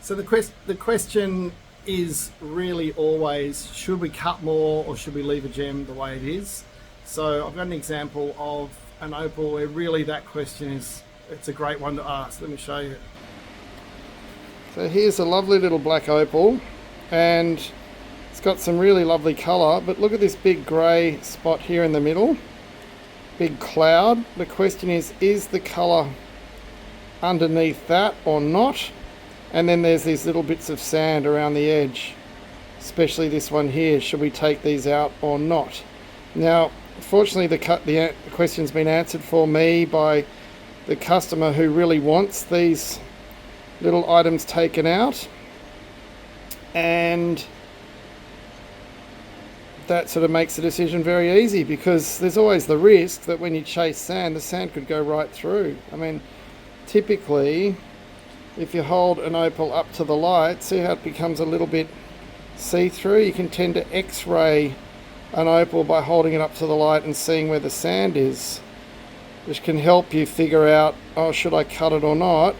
So the question is really always, should we cut more or should we leave a gem the way it is? So I've got an example of an opal where really that question is, it's a great one to ask. Let me show you. So here's a lovely little black opal, and it's got some really lovely colour, but look at this big grey spot here in the middle, big cloud. The question is the colour underneath that or not? And then there's these little bits of sand around the edge, especially this one here. Should we take these out or not? Now, fortunately, the question's been answered for me by the customer who really wants these little items taken out, and that sort of makes the decision very easy, because there's always the risk that when you chase sand, the sand could go right through. I mean, typically, if you hold an opal up to the light, see how it becomes a little bit see-through? You can tend to x-ray an opal by holding it up to the light and seeing where the sand is, which can help you figure out, oh, should I cut it or not,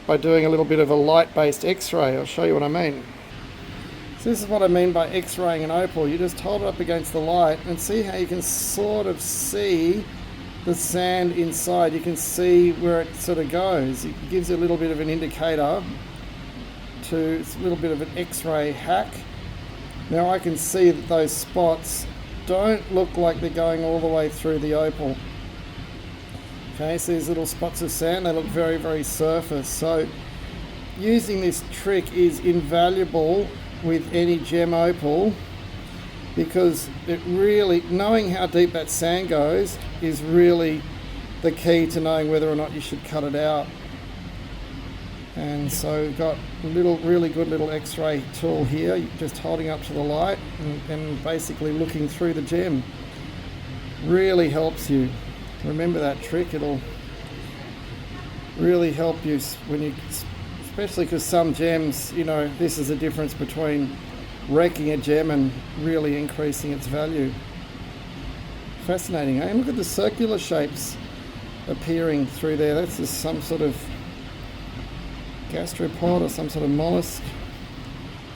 by doing a little bit of a light-based x-ray. I'll show you what I mean. So this is what I mean by x-raying an opal. You just hold it up against the light and see how you can sort of see the sand inside. You can see where it sort of goes. It gives you a little bit of an indicator it's a little bit of an x-ray hack. Now I can see that those spots don't look like they're going all the way through the opal. Okay, so these little spots of sand, they look very, very surface. So using this trick is invaluable with any gem opal, because it really, knowing how deep that sand goes is really the key to knowing whether or not you should cut it out. And so we've got a really good little x-ray tool here, just holding up to the light and basically looking through the gem. Really helps you. Remember that trick, it'll really help you when you, especially because some gems, you know, this is the difference between wrecking a gem and really increasing its value. Fascinating, eh? And look at the circular shapes appearing through there. That's just some sort of gastropod or some sort of mollusk.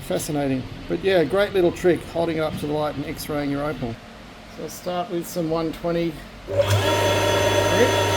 Fascinating. But yeah, great little trick, holding it up to the light and x-raying your opal. So I'll start with some 120 grit.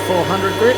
400 grit.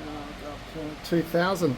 Now I've got 2000.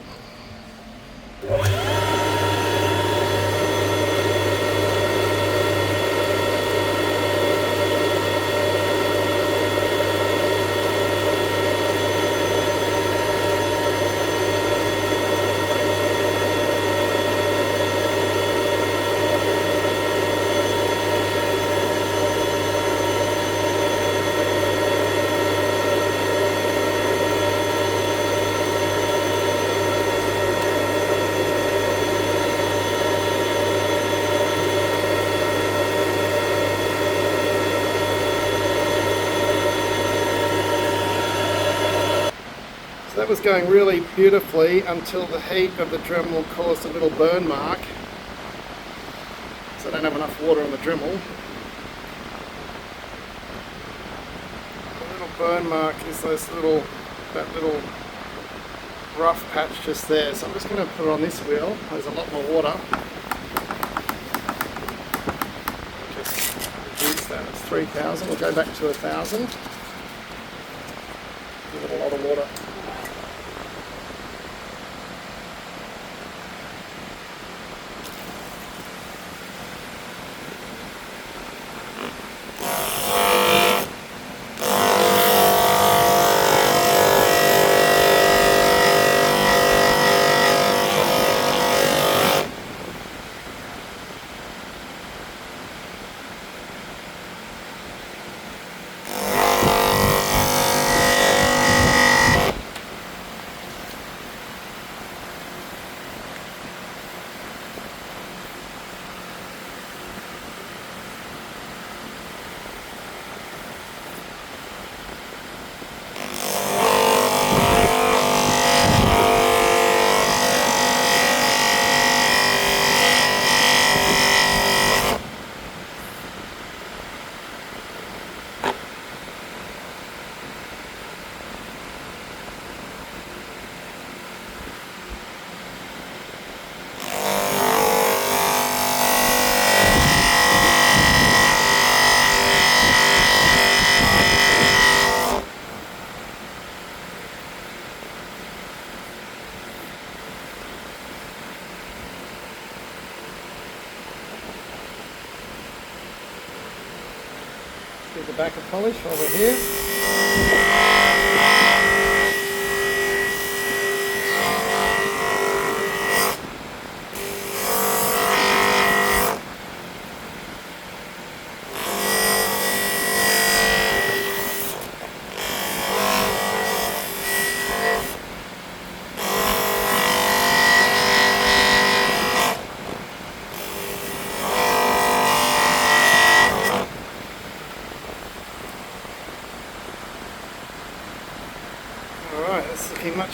That was going really beautifully until the heat of the Dremel caused a little burn mark. So I don't have enough water on the Dremel. The little burn mark is that little rough patch just there. So I'm just going to put it on this wheel. There's a lot more water. Just reduce that. It's 3,000. We'll go back to 1,000. Give it a lot of water. Get the back of polish over here.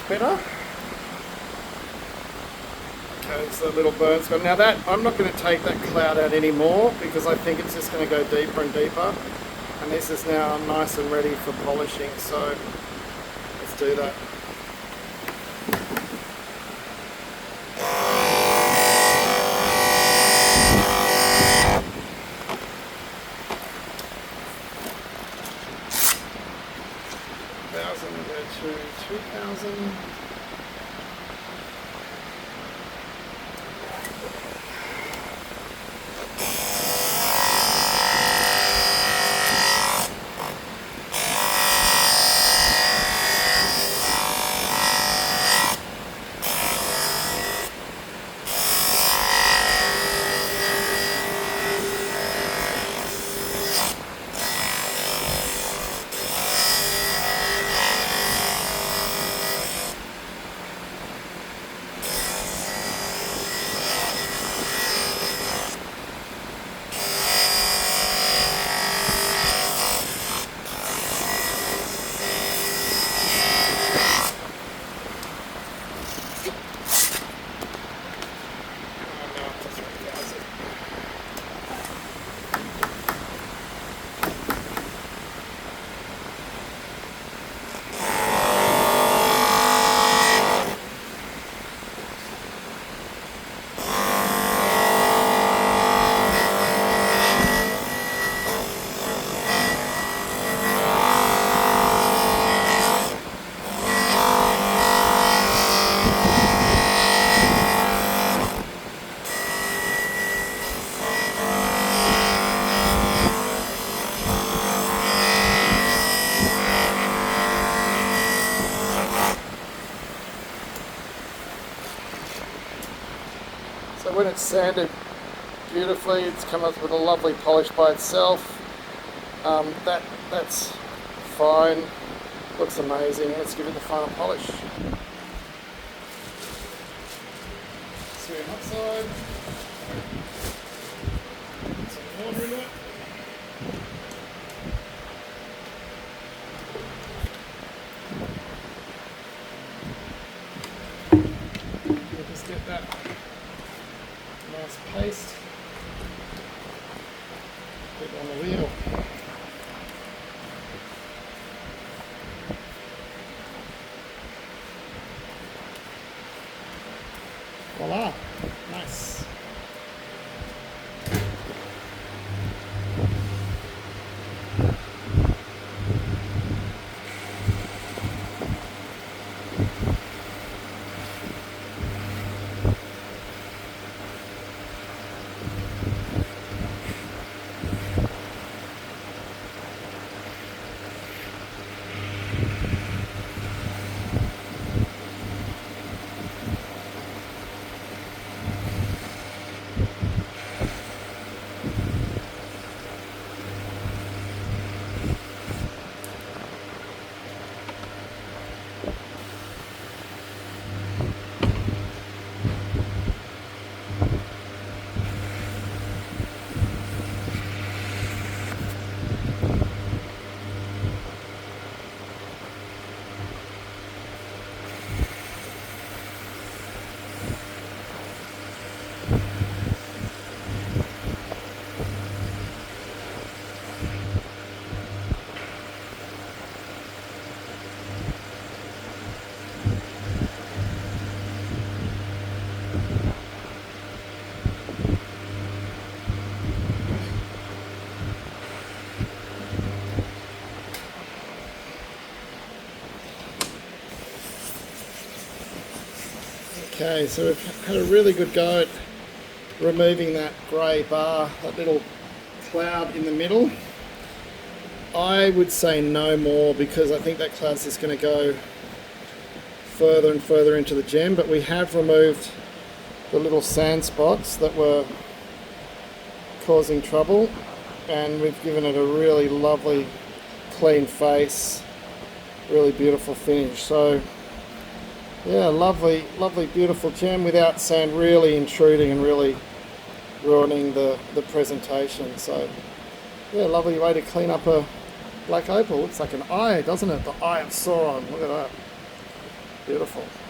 much better. Okay, so the little burn's gone. Now that, I'm not going to take that cloud out anymore because I think it's just going to go deeper and deeper. And this is now nice and ready for polishing, so let's do that. Go to 2000. So when it's sanded beautifully, it's come up with a lovely polish by itself. That's fine. Looks amazing. Let's give it the final polish. Some hot side. Some water in it. We'll just get that nice paste. Put it on the wheel. Voila, nice. Okay, so we've had a really good go at removing that grey bar, that little cloud in the middle. I would say no more because I think that cloud's just going to go further and further into the gem, but we have removed the little sand spots that were causing trouble, and we've given it a really lovely clean face, really beautiful finish. So yeah, lovely beautiful gem without sand really intruding and really ruining the presentation. So yeah, lovely way to clean up a black opal. Looks like an eye, doesn't it? The eye of Sauron, look at that. Beautiful.